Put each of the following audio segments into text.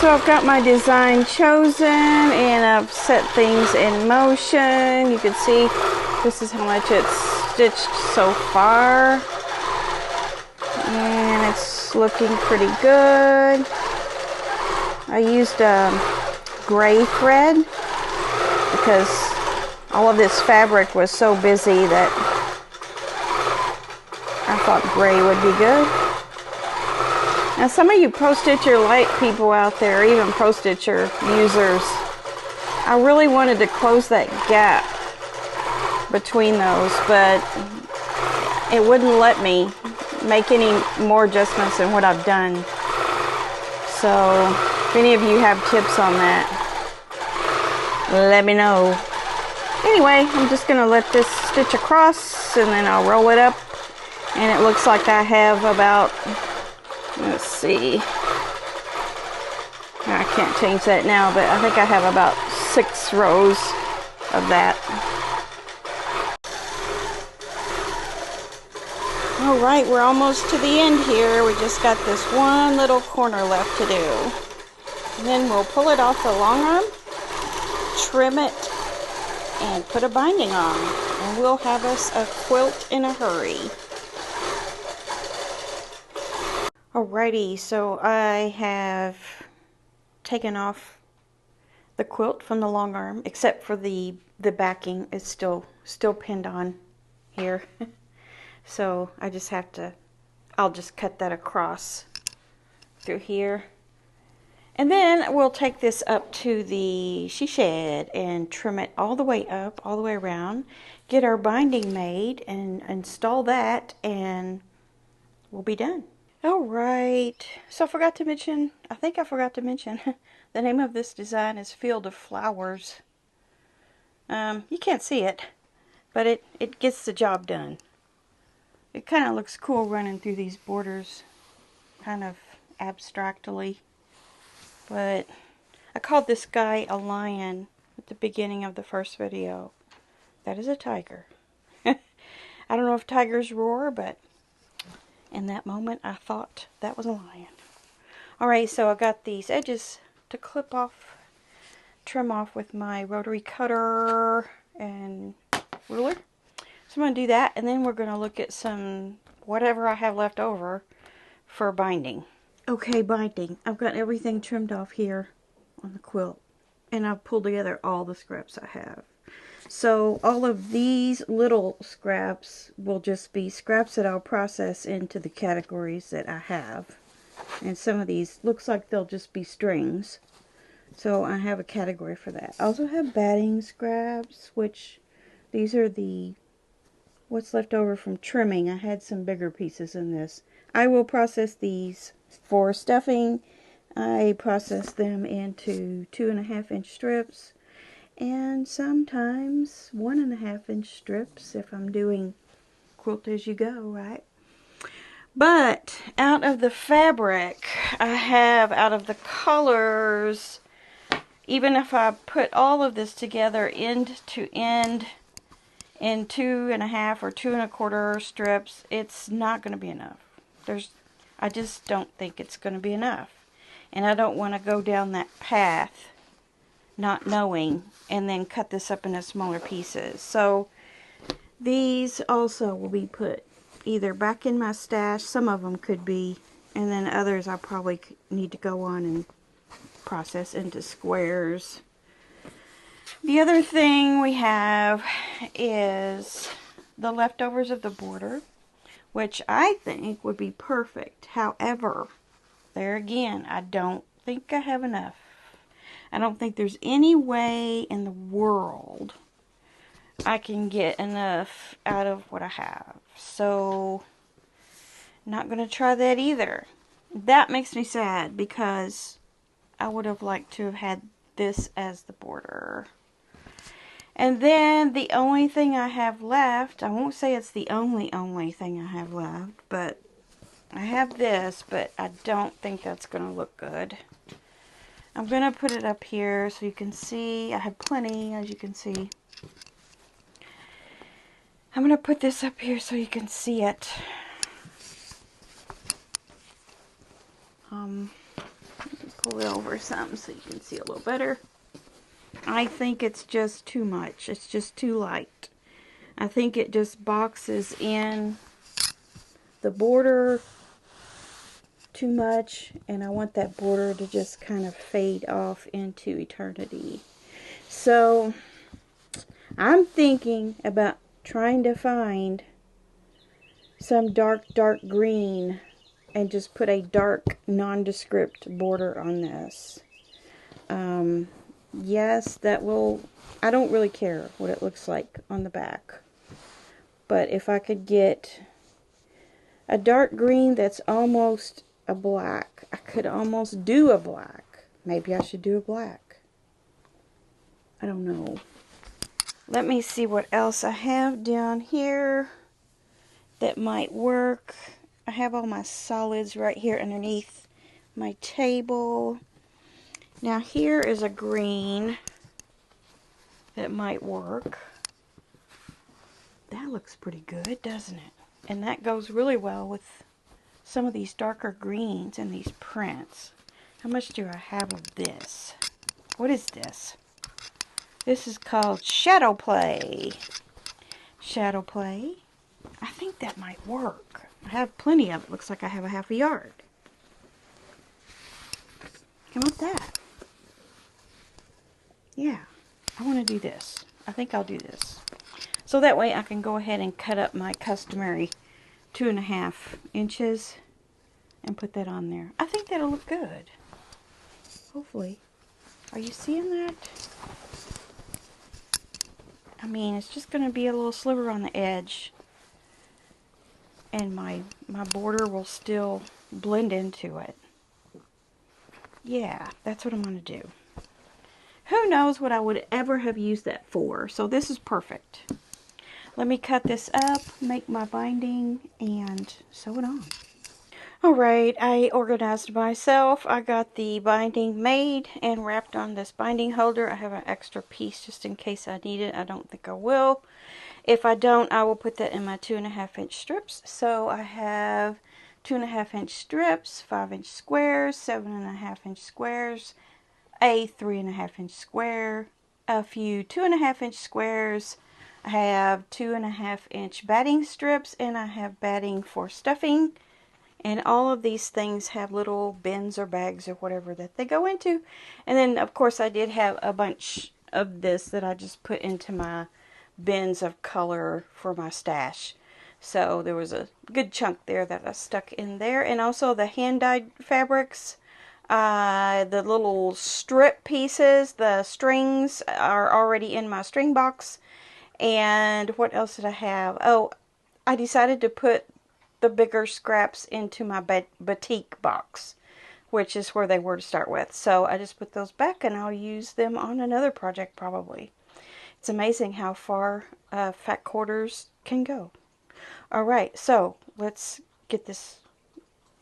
So I've got my design chosen and I've set things in motion. You can see this is how much it's stitched so far. And it's looking pretty good. I used gray thread because all of this fabric was so busy that I thought gray would be good. Now some of you pro-stitcher light people out there, even pro-stitcher users, I really wanted to close that gap between those, but it wouldn't let me make any more adjustments than what I've done. So if any of you have tips on that, let me know. Anyway, I'm just going to let this stitch across and then I'll roll it up. And it looks like I have about, let's see, I can't change that now, but I think I have about 6 rows of that. Alright, we're almost to the end here. We just got this one little corner left to do. And then we'll pull it off the long arm, trim it, and put a binding on. And we'll have us a quilt in a hurry. Alrighty, so I have taken off the quilt from the long arm, except for the backing is still pinned on here. So I just have to, I'll just cut that across through here. And then we'll take this up to the she shed and trim it all the way up, all the way around, get our binding made and install that, and we'll be done. Alright, so I forgot to mention, I think I forgot to mention, the name of this design is Field of Flowers. You can't see it, but it gets the job done. It kind of looks cool running through these borders, kind of abstractly. But I called this guy a lion at the beginning of the first video. That is a tiger. I don't know if tigers roar, but in that moment I thought that was a lion. Alright, so I got these edges to clip off, trim off with my rotary cutter and ruler. So I'm going to do that, and then we're going to look at some, whatever I have left over for binding. Okay, binding. I've got everything trimmed off here on the quilt, and I've pulled together all the scraps I have. So all of these little scraps will just be scraps that I'll process into the categories that I have. And some of these looks like they'll just be strings. So I have a category for that. I also have batting scraps, which these are the what's left over from trimming. I had some bigger pieces in this. I will process these for stuffing. I process them into 2.5-inch strips and sometimes 1.5-inch strips if I'm doing quilt as you go, right? But out of the fabric I have, out of the colors, even if I put all of this together end to end in 2.5 or 2.25 strips, it's not going to be enough. I just don't think it's going to be enough. And I don't want to go down that path not knowing and then cut this up into smaller pieces. So these also will be put either back in my stash, some of them could be, and then others I probably need to go on and process into squares. The other thing we have is the leftovers of the border, which I think would be perfect. However, there again, I don't think I have enough. I don't think there's any way in the world I can get enough out of what I have. So, not going to try that either. That makes me sad because I would have liked to have had this as the border. And then the only thing I have left, I won't say it's the only thing I have left, but I have this, but I don't think that's going to look good. I'm going to put it up here so you can see. I have plenty, as you can see. I'm going to put this up here so you can see it. pull it over some so you can see a little better. I think it's just too much. It's just too light. I think it just boxes in the border too much, and I want that border to just kind of fade off into eternity. So I'm thinking about trying to find some dark green and just put a dark nondescript border on this. Yes, that will, I don't really care what it looks like on the back, but if I could get a dark green that's almost a black, I could almost do a black. Maybe I should do a black. I don't know. Let me see what else I have down here that might work. I have all my solids right here underneath my table. Now here is a green that might work. That looks pretty good, doesn't it? And that goes really well with some of these darker greens and these prints. How much do I have of this? What is this? This is called Shadow Play. Shadow Play. I think that might work. I have plenty of it. Looks like I have a half a yard. How about that? Yeah, I want to do this. I think I'll do this. So that way I can go ahead and cut up my customary 2.5 inches and put that on there. I think that'll look good. Hopefully. Are you seeing that? I mean, it's just going to be a little sliver on the edge. And my border will still blend into it. Yeah, that's what I'm going to do. Who knows what I would ever have used that for. So this is perfect. Let me cut this up, make my binding, and sew it on. Alright, I organized myself. I got the binding made and wrapped on this binding holder. I have an extra piece just in case I need it. I don't think I will. If I don't, I will put that in my 2.5 inch strips. So I have 2.5 inch strips, 5 inch squares, 7.5 inch squares, a 3.5 inch square, a few 2.5 inch squares. I have 2.5 inch batting strips, and I have batting for stuffing. And all of these things have little bins or bags or whatever that they go into. And then, of course, I did have a bunch of this that I just put into my bins of color for my stash. So there was a good chunk there that I stuck in there. And also the hand-dyed fabrics. The little strip pieces, the strings are already in my string box. And what else did I have? Oh, I decided to put the bigger scraps into my batik box, which is where they were to start with. So I just put those back, and I'll use them on another project probably. It's amazing how far fat quarters can go. Alright, so let's get this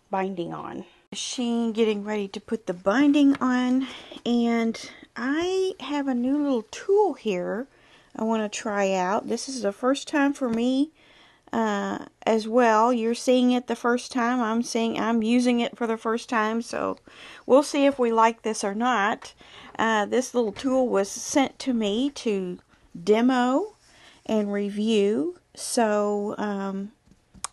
binding on. Machine getting ready to put the binding on, and I have a new little tool here I want to try out. This is the first time for me as well. You're seeing it the first time. I'm using it for the first time, so we'll see if we like this or not. This little tool was sent to me to demo and review, so I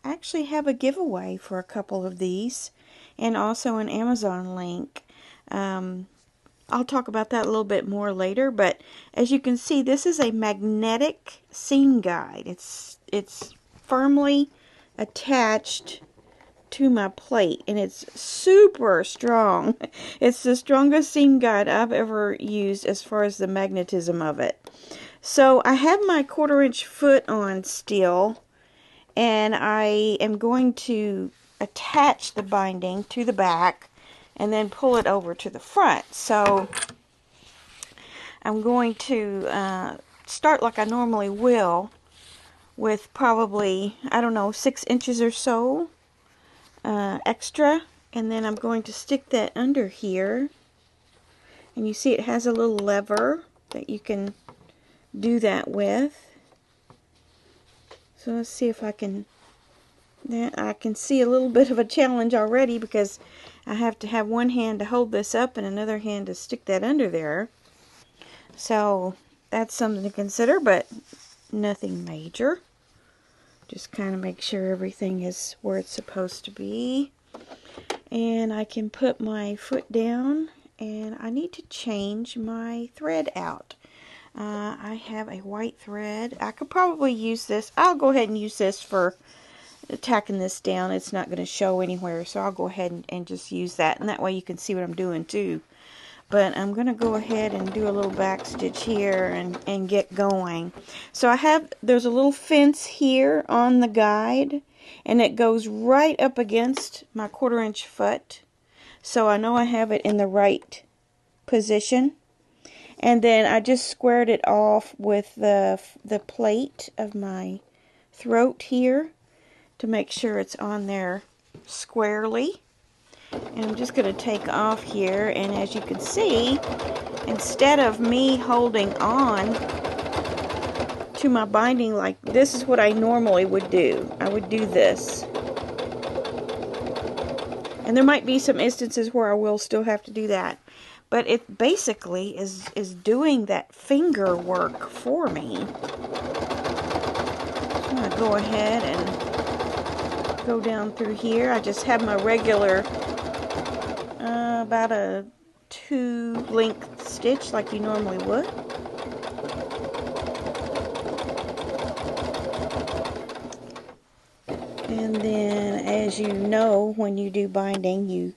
actually have a giveaway for a couple of these, and also an Amazon link. I'll talk about that a little bit more later, but as you can see, this is a magnetic seam guide. It's firmly attached to my plate, and it's super strong. It's the strongest seam guide I've ever used as far as the magnetism of it. So I have my 1/4 inch foot on still, and I am going to attach the binding to the back and then pull it over to the front. So I'm going to start like I normally will, with probably, I don't know, 6 inches or so extra, and then I'm going to stick that under here, and you see it has a little lever that you can do that with. So let's see if I can see a little bit of a challenge already, because I have to have one hand to hold this up and another hand to stick that under there. So that's something to consider, but nothing major. Just kind of make sure everything is where it's supposed to be. And I can put my foot down, and I need to change my thread out. I have a white thread. I could probably use this. I'll go ahead and use this for tacking this down. It's not going to show anywhere, so I'll go ahead and just use that, and that way you can see what I'm doing too. But I'm going to go ahead and do a little back stitch here and get going. So there's a little fence here on the guide, and it goes right up against my 1/4 inch foot. So I know I have it in the right position. And then I just squared it off with the plate of my throat here to make sure it's on there squarely. And I'm just going to take off here, and as you can see, instead of me holding on to my binding like this is what I normally would do. I would do this. And there might be some instances where I will still have to do that. But it basically is doing that finger work for me. I'm going to go ahead and go down through here. I just have my regular about a 2 length stitch like you normally would. And then, as you know, when you do binding, you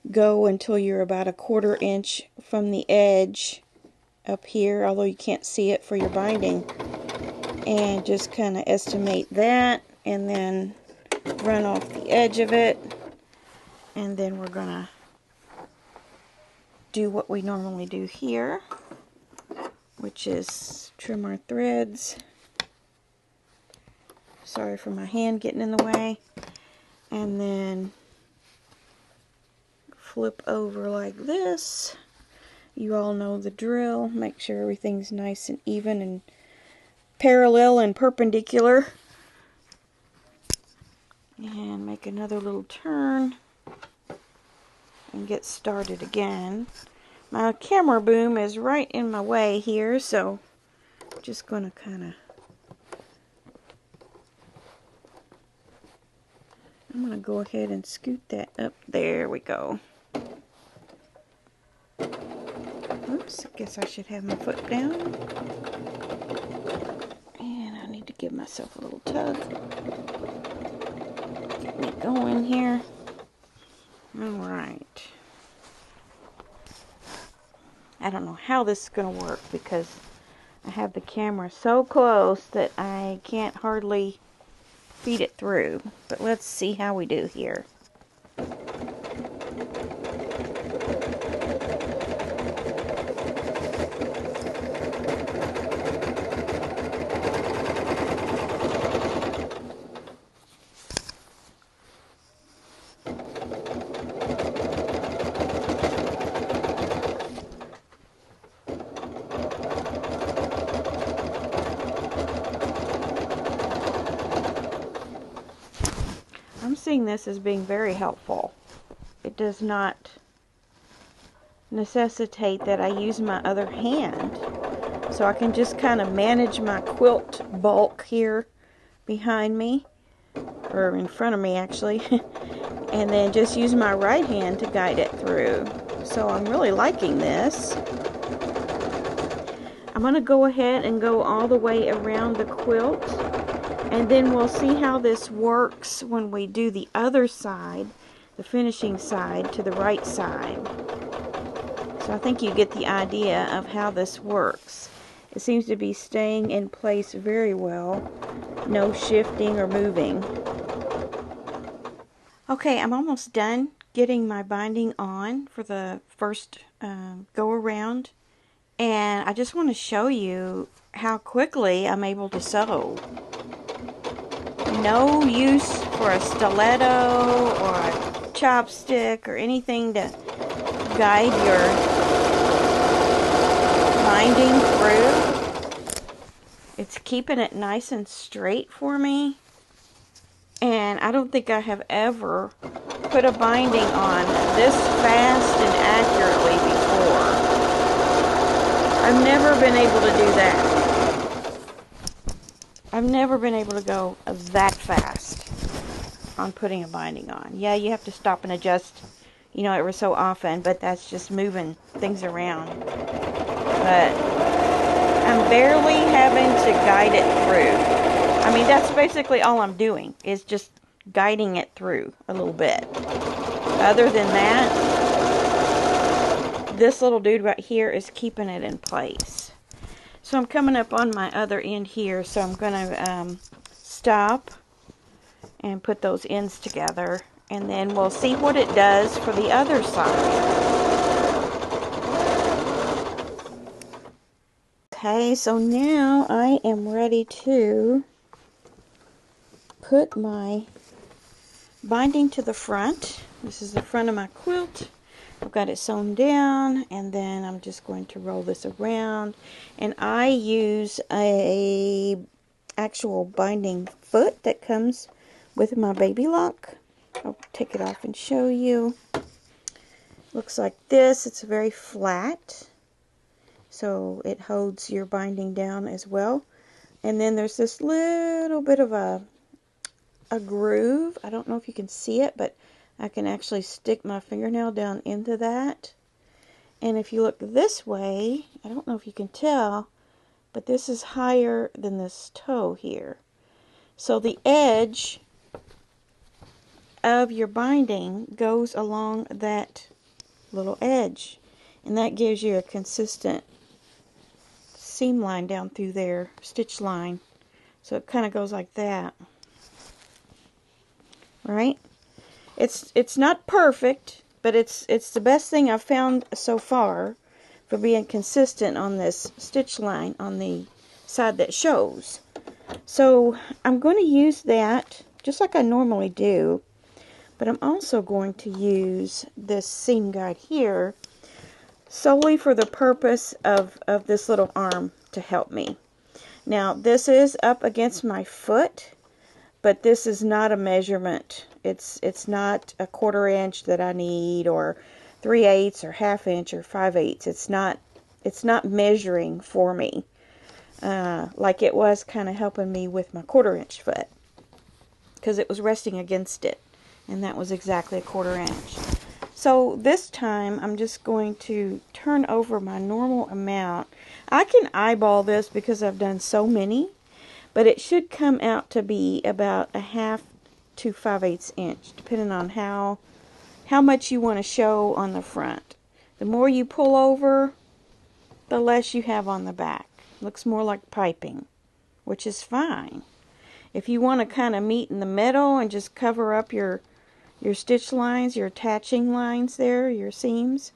go until you're about a 1/4 inch from the edge up here, although you can't see it for your binding, and just kind of estimate that, and then run off the edge of it, and then we're gonna do what we normally do here, which is trim our threads. Sorry for my hand getting in the way. And then flip over like this. You all know the drill. Make sure everything's nice and even and parallel and perpendicular. And make another little turn and get started again. My camera boom is right in my way here, so I'm just going to kind of I'm going to go ahead and scoot that up. There we go. Oops, I guess I should have my foot down. And I need to give myself a little tug. Get me going here. Alright. I don't know how this is going to work because I have the camera so close that I can't hardly feed it through. But let's see how we do here. I'm seeing this as being very helpful. It does not necessitate that I use my other hand. So I can just kind of manage my quilt bulk here behind me, or in front of me actually, and then just use my right hand to guide it through. So I'm really liking this. I'm going to go ahead and go all the way around the quilt, and then we'll see how this works when we do the other side, the finishing side, to the right side. So I think you get the idea of how this works. It seems to be staying in place very well. No shifting or moving. Okay, I'm almost done getting my binding on for the first go around. And I just want to show you how quickly I'm able to sew. No use for a stiletto or a chopstick or anything to guide your binding through. It's keeping it nice and straight for me. And I don't think I have ever put a binding on this fast and accurately before. I've never been able to do that. I've never been able to go that fast on putting a binding on. Yeah, you have to stop and adjust, you know, every so often, but that's just moving things around. But I'm barely having to guide it through. I mean, that's basically all I'm doing, is just guiding it through a little bit. Other than that, this little dude right here is keeping it in place. So I'm coming up on my other end here, so I'm going to stop and put those ends together, and then we'll see what it does for the other side. Okay, so now I am ready to put my binding to the front. This is the front of my quilt. I've got it sewn down, and then I'm just going to roll this around, and I use a actual binding foot that comes with my baby lock. I'll take it off and show you. Looks like this. It's very flat, so it holds your binding down as well. And then there's this little bit of a groove. I don't know if you can see it, but I can actually stick my fingernail down into that. And if you look this way, I don't know if you can tell, but this is higher than this toe here. So the edge of your binding goes along that little edge, and that gives you a consistent seam line down through there, stitch line. So it kind of goes like that. Right? It's not perfect, but it's the best thing I've found so far for being consistent on this stitch line on the side that shows. So I'm going to use that just like I normally do, but I'm also going to use this seam guide here solely for the purpose of this little arm to help me. Now this is up against my foot, but this is not a measurement. It's not a 1/4 inch that I need, or 3/8 or 1/2 inch or 5/8. It's not measuring for me like it was kind of helping me with my 1/4 inch foot, because it was resting against it, and that was exactly a 1/4 inch. So this time I'm just going to turn over my normal amount. I can eyeball this because I've done so many, but it should come out to be about a 1/2 to 5/8 inch, depending on how much you want to show on the front. The more you pull over, the less you have on the back. Looks more like piping, which is fine. If you want to kind of meet in the middle and just cover up your stitch lines, your attaching lines there, your seams,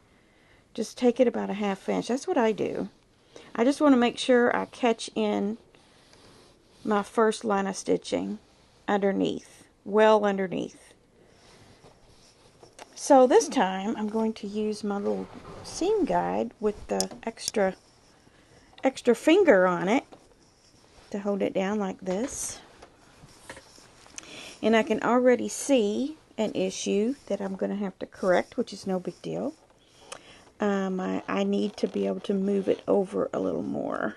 just take it about a 1/2 inch. That's what I do. I just want to make sure I catch in my first line of stitching underneath, well underneath. So this time I'm going to use my little seam guide with the extra finger on it to hold it down like this. And I can already see an issue that I'm going to have to correct, which is no big deal. I need to be able to move it over a little more,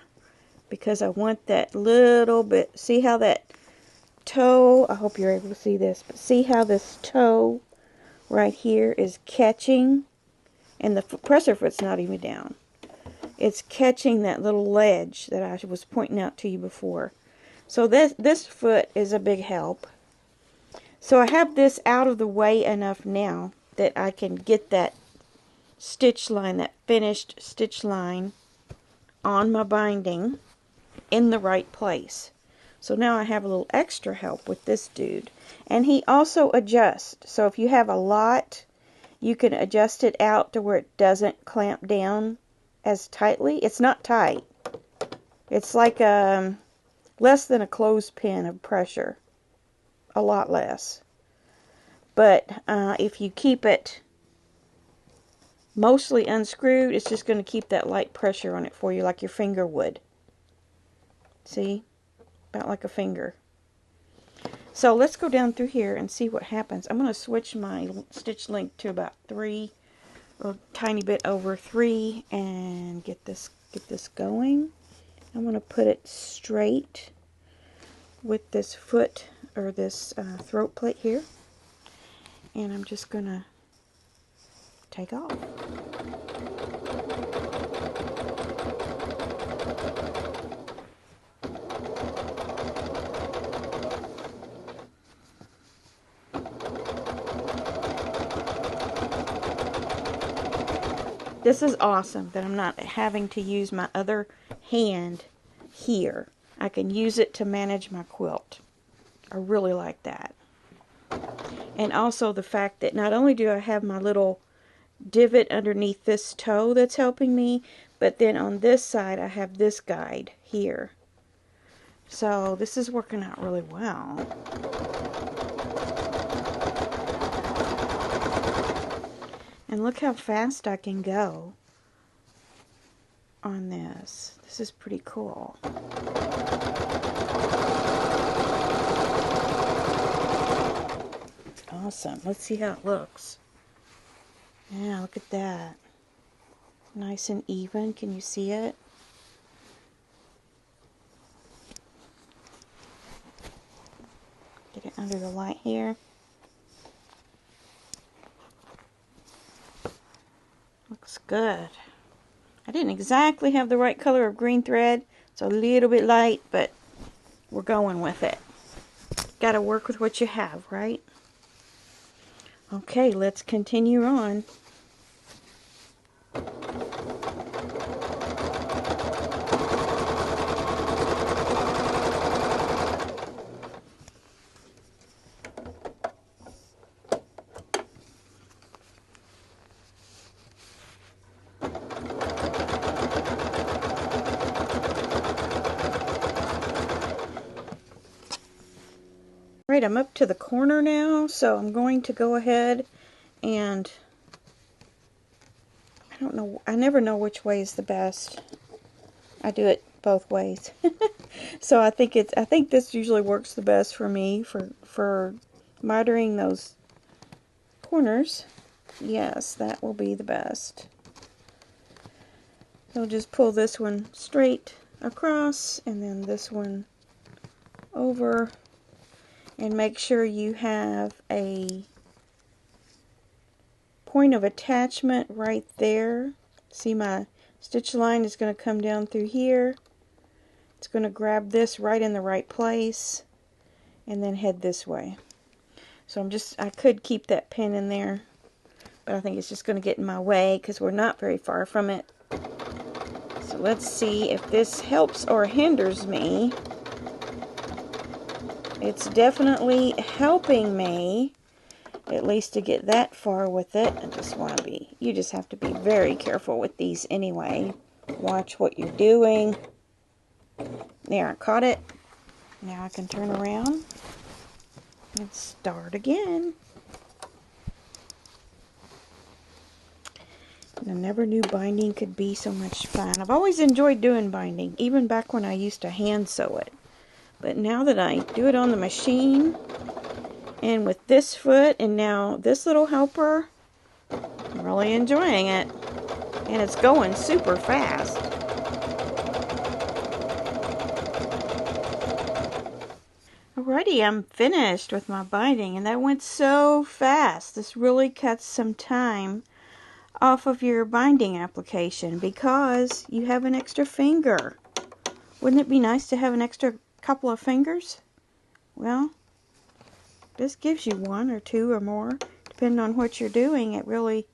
because I want that little bit. See how that toe, I hope you're able to see this, but see how this toe right here is catching, and the presser foot's not even down. It's catching that little ledge that I was pointing out to you before. So this foot is a big help. So I have this out of the way enough now that I can get that stitch line, that finished stitch line on my binding in the right place. So now I have a little extra help with this dude. And he also adjusts. So if you have a lot, you can adjust it out to where it doesn't clamp down as tightly. It's not tight. It's like less than a clothespin of pressure. A lot less. But if you keep it mostly unscrewed, it's just going to keep that light pressure on it for you, like your finger would. See? About like a finger. So let's go down through here and see what happens. I'm going to switch my stitch length to about 3, a tiny bit over 3, and get this going. I'm going to put it straight with this foot, or this throat plate here, and I'm just going to take off. This is awesome that I'm not having to use my other hand here. I can use it to manage my quilt. I really like that. And also the fact that not only do I have my little divot underneath this toe that's helping me, but then on this side I have this guide here. So this is working out really well. And look how fast I can go on this. This is pretty cool. Awesome. Let's see how it looks. Yeah, look at that. Nice and even. Can you see it? Get it under the light here. Looks good. I didn't exactly have the right color of green thread. It's a little bit light, but we're going with it. Got to work with what you have, right? Okay, let's continue on. Right, I'm up to the corner now, so I'm going to go ahead and I never know which way is the best. I do it both ways. So I think this usually works the best for me for mitering those corners. Yes, that will be the best. So just pull this one straight across and then this one over. And make sure you have a point of attachment right there. See, my stitch line is going to come down through here. It's going to grab this right in the right place and then head this way. So I could keep that pin in there, but I think it's just going to get in my way because we're not very far from it. So let's see if this helps or hinders me. It's definitely helping me, at least to get that far with it. You just have to be very careful with these anyway. Watch what you're doing. There, I caught it. Now I can turn around and start again. And I never knew binding could be so much fun. I've always enjoyed doing binding, even back when I used to hand sew it. But now that I do it on the machine, and with this foot, and now this little helper, I'm really enjoying it. And it's going super fast. Alrighty, I'm finished with my binding, and that went so fast. This really cuts some time off of your binding application because you have an extra finger. Wouldn't it be nice to have an extra couple of fingers? Well, this gives you 1 or 2 or more, depending on what you're doing. It really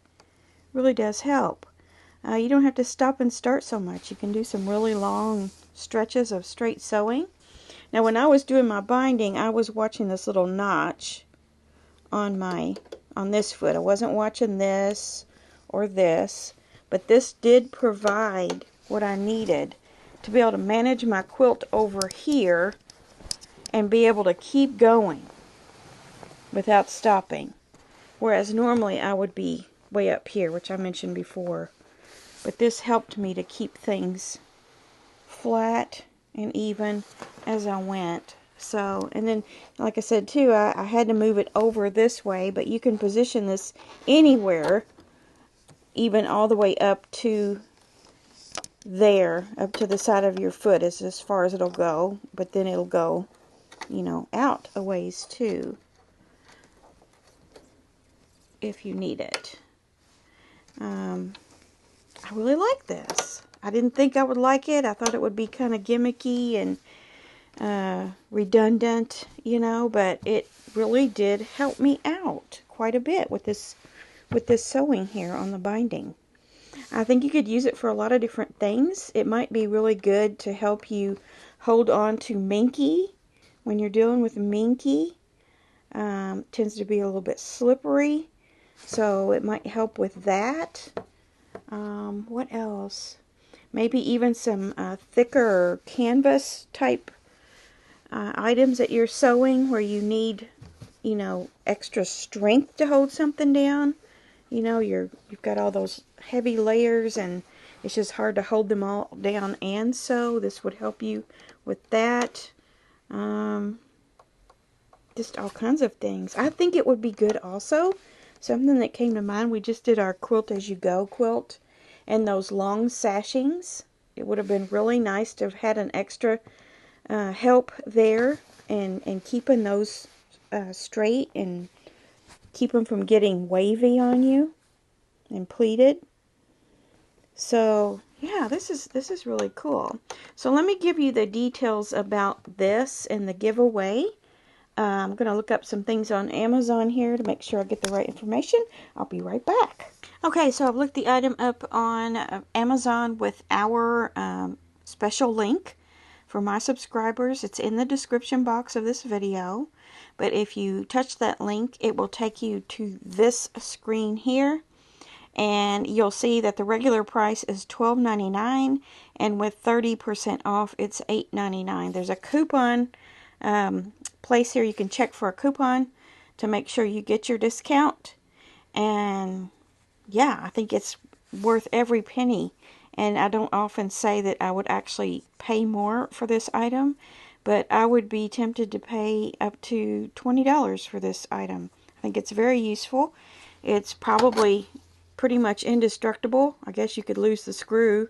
does help. You don't have to stop and start so much. You can do some really long stretches of straight sewing. Now, when I was doing my binding, I was watching this little notch on this foot. I wasn't watching this or this, but this did provide what I needed to be able to manage my quilt over here and be able to keep going without stopping. Whereas normally I would be way up here, which I mentioned before. But this helped me to keep things flat and even as I went. So, and then, like I said too, I had to move it over this way, but you can position this anywhere, even all the way up to there, up to the side of your foot is as far as it'll go, but then it'll go, you know, out a ways too, if you need it. I really like this. I didn't think I would like it. I thought it would be kind of gimmicky and redundant, you know, but it really did help me out quite a bit with this sewing here on the binding. I think you could use it for a lot of different things. It might be really good to help you hold on to minky when you're dealing with minky. Tends to be a little bit slippery, so it might help with that. What else? Maybe even some thicker canvas type items that you're sewing where you need, you know, extra strength to hold something down. You know, you've got all those heavy layers and it's just hard to hold them all down and sew. This would help you with that. Just all kinds of things. I think it would be good also. Something that came to mind, we just did our Quilt As You Go quilt, and those long sashings. It would have been really nice to have had an extra help there and keeping those straight and keep them from getting wavy on you and pleated. So yeah, this is really cool. So let me give you the details about this and the giveaway. I'm going to look up some things on Amazon here to make sure I get the right information. I'll be right back. Okay, so I've looked the item up on Amazon with our special link for my subscribers. It's in the description box of this video. But if you touch that link, it will take you to this screen here. And you'll see that the regular price is $12.99, and with 30% off, it's $8.99. There's a coupon place here you can check for a coupon to make sure you get your discount. And yeah, I think it's worth every penny. And I don't often say that I would actually pay more for this item, but I would be tempted to pay up to $20 for this item. I think it's very useful. It's probably pretty much indestructible. I guess you could lose the screw,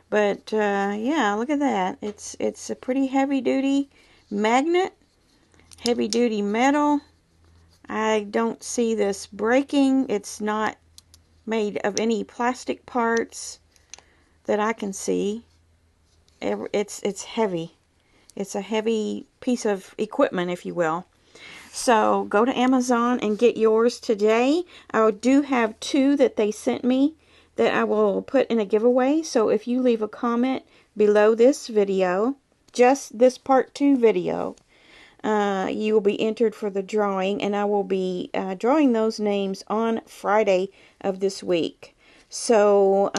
but yeah, look at that. It's a pretty heavy duty magnet, heavy duty metal. I don't see this breaking. It's not made of any plastic parts that I can see. It's heavy. It's a heavy piece of equipment, if you will. So go to Amazon and get yours today. I do have two that they sent me that I will put in a giveaway. So if you leave a comment below this video, just this part 2 video, you will be entered for the drawing, and I will be drawing those names on Friday of this week. So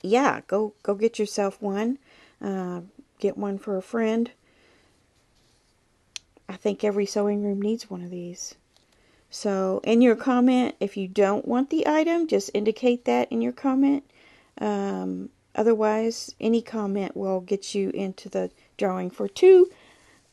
yeah, go get yourself one. Get one for a friend. I think every sewing room needs one of these. So in your comment, if you don't want the item, just indicate that in your comment. Otherwise, any comment will get you into the drawing for two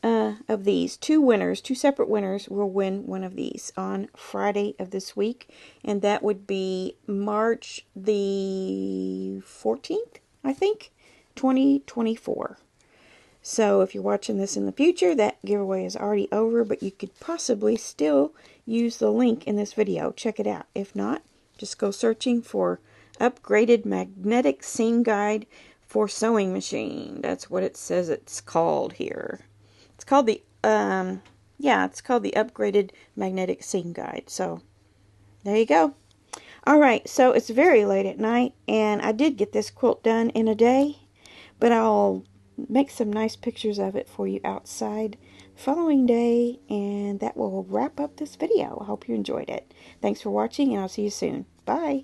of these. Two winners, two separate winners will win one of these on Friday of this week. And that would be March the 14th, I think, 2024. So if you're watching this in the future, that giveaway is already over, but you could possibly still use the link in this video. Check it out. If not, just go searching for Upgraded Magnetic Seam Guide for Sewing Machine. That's what it says it's called here. It's called the, it's called the Upgraded Magnetic Seam Guide. So, there you go. Alright, so it's very late at night, and I did get this quilt done in a day, but I'll make some nice pictures of it for you outside the following day, and that will wrap up this video. I hope you enjoyed it. Thanks for watching, and I'll see you soon. Bye!